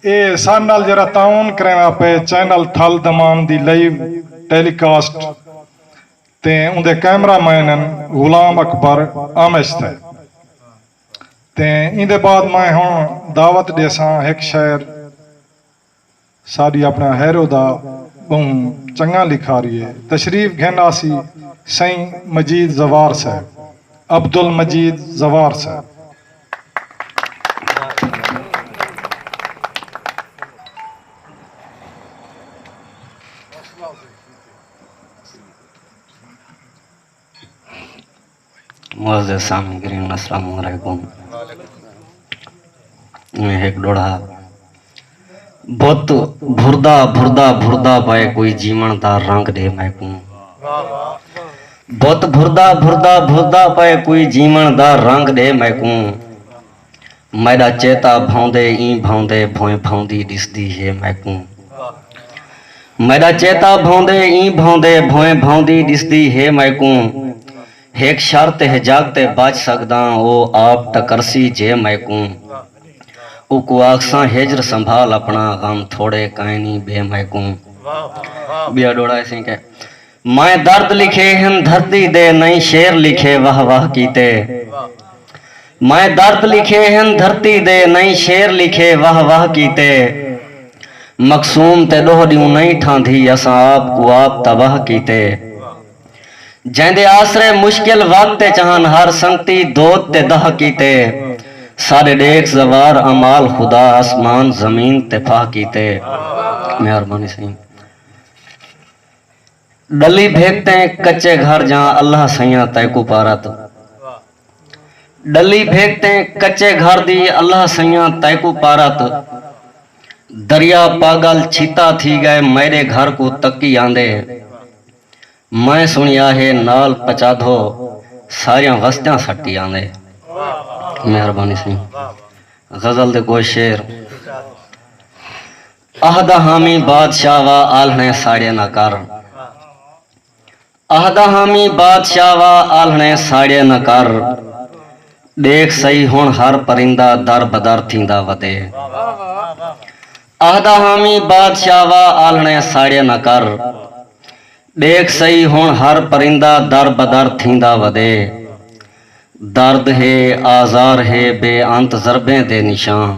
ਇਹ ਸਾਡੇ ਨਾਲ ਜਿਹੜਾ ਤਾਉਨ ਕਰਨਾ ਪਏ ਚੈਨਲ ਥਲ ਦਮਾਨ ਦੀ ਲਾਈਵ ਟੈਲੀਕਾਸਟ ਤੇ ਉਹਦੇ ਕੈਮਰਾਮੈਨ ਗੁਲਾਮ ਅਕਬਰ ਆਮਿਸ਼ਤ ਹੈ ਤੇ ਇਹਦੇ ਬਾਅਦ ਮੈਂ ਹੁਣ ਦਾਵਤ ਦੇਸਾਂ ਇੱਕ ਸ਼ਾਇਰ ਸਾਡੀ ਆਪਣਾ ਹੈਰੋ ਦਾ ਬਹੁਤ ਚੰਗਾ ਲਿਖਾ ਰਹੀ ਹੈ ਤਸ਼ਰੀਫ घेना सी सईं मजीद जवार साहब अब्दुल मजीद जवार साहब मुअज़्ज़िज़ सामिईन अस्सलामु अलैकुम। एक डोड़ा बहुत भुरदा भुरदा भुरदा पाए कोई जीवन दा रंग दे मैकू बहुत भुरदा भुरदा भुरदा पाए कोई जीवन दा रंग दे मैकू मेरा चेता भाउंदे ई भाउंदे भोए भाउंदी दिसदी है मैकू मेरा चेता भाउंदे ई भाउंदे भोए भाउंदी दिसदी है मैकू एक शर्त है जागते बच सकदा ओ आप टकरसी जे मैकू उको आखसा हेजर संभाल अपना गम थोड़े कायनी बे मैकू बिया डोड़ा ऐसे के मैं दर्द लिखे हैं धरती दे नई शेर लिखे वाह वाह कीते मैं दर्द लिखे हैं धरती दे नई शेर लिखे वाह वाह कीते मकसूम ते दोहरियूं नहीं ठांधी असां आप को आप तबाह कीते जैंदे आसरे मुश्किल वक्त चाहन हर संगती दोत ते दह कीते सारे देख जवार अमाल खुदा आसमान जमीन ते फाह कीते मेहरबानी सही डली भेजते कच्चे घर जहां अल्लाह सैया तैकू पारत डली भेजते कच्चे घर दी अल्लाह सैया तैकू पारत दरिया पागल छीता थी गए मेरे घर को तकी आंदे मैं सुनिया है नाल पचाधो सारियां वस्तियां सट्टी आंदे मेहरबानी सी गजल दे कोई शेर आहदा हामी बादशाह वा आलने साड़े न कर आहदा हामी बादशाह वा आलने साड़े न कर देख सही हुण हर परिंदा दर बदर थींदा वदे आहदा हामी बादशाह वा आलने साड़े न कर देख सही हुण हर परिंदा दर बदर थींदा वदे दर्द है आजार है बेअंत ज़रबे दे निशान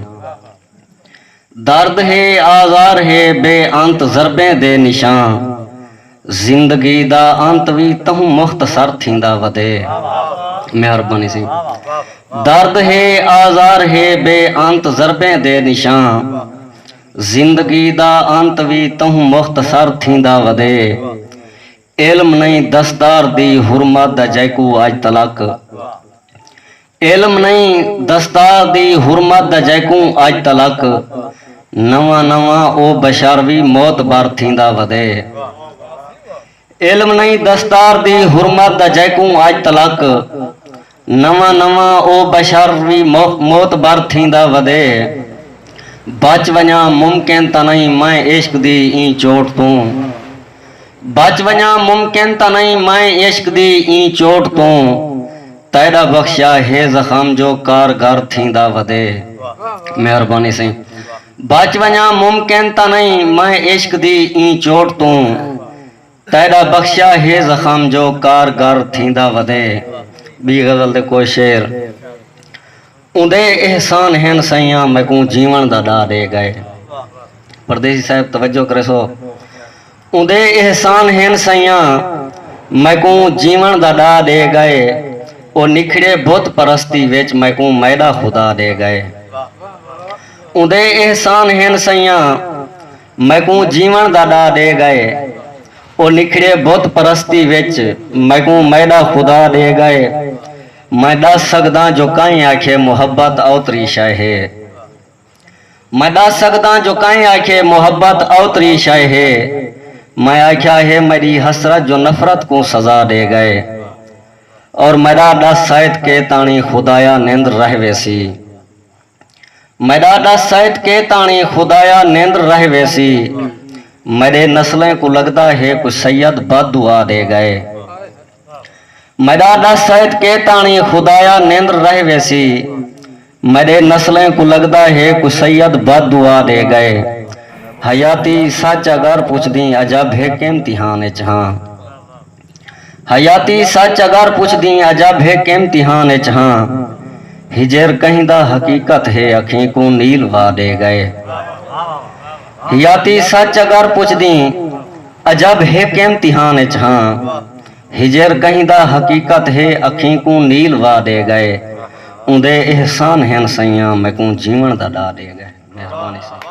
दर्द है आजार है बेअंत ज़रबे दे निशान जिंदगी दा अंत भी तहु मुख्तसर थींदा वदे मेहरबानी सी दर्द है आजार है बेअंत ज़रबे दे निशान जिंदगी दा अंत भी तहु मुख्तसर थींदा वदे इल्म नहीं दस्तार दी हुरमत दा जैकू आज तलक इल्म नहीं दस्तार दी हुरमत दा जैकू आज तलक नवा नवा ओ बशरवी मौत बार थींदा वदे इल्म नहीं दस्तार दी हुरमत दा जैकू आज तलक नवा नवा ओ बशरवी मौत बार थींदा वदे बच वञा मुमकिन त नहीं मैं इश्क दी ई चोट तू बच वञा मुमकिन त नहीं मैं इश्क दी ई चोट तू तैड़ा बख्शा है जख्म जो कारगर थींदा वदे मेहरबानी से बच वञा मुमकिन त नहीं मैं इश्क दी ई चोट तू तैड़ा बख्शा है जख्म जो कारगर थींदा वदे बी गजल दे कोई शेर उदे एहसान हैं सैया मैकू जीवन दा डा दे गए परदेसी साहब तवज्जो करे सो उदे एहसान हैं सैया मैकू जीवन दा डा दे गए ओ निखड़े बुत परस्ती विच मैकू मैदा खुदा दे गए उदे एहसान हैं सैया मैकू जीवन दा डा दे गए ओ निखड़े बुत परस्ती विच मैकू मैदा खुदा दे गए मैं दस सकदा जो काई आखे मोहब्बत औतरी शाह है मैं दस सकदा जो काई आखे मोहब्बत औतरी शाह है मैं आख्या है मेरी हसरत जो नफरत को सजा दे गए और मेरा दस शायद के तानी खुदाया नींद रह वैसी मेरा दस शायद के तानी खुदाया नींद रह वैसी मेरे नस्लें को लगता है कुछ सैयद बद दुआ दे गए मेरा दस शायद के तानी खुदाया नींद रह वैसी मेरे नस्लें को लगदा है को सैयद बद दुआ दे गए हयाती सच अगर पुछ दी अजब है के इम्तिहान हाँ हयाती सच अगर पुछ दी अजब है के इम्तिहान हाँ हिजर कहीं दा हकीकत है अखी को नील वा दे गए हयाती सच अगर पुछ दी अजब है के इम्तिहान हाँ हिजर कहीं दा हकीकत है अखी को नील वा दे गए उंदे एहसान हैं सैया मैं को जीवन दा डा दे गए। मेहरबानी से।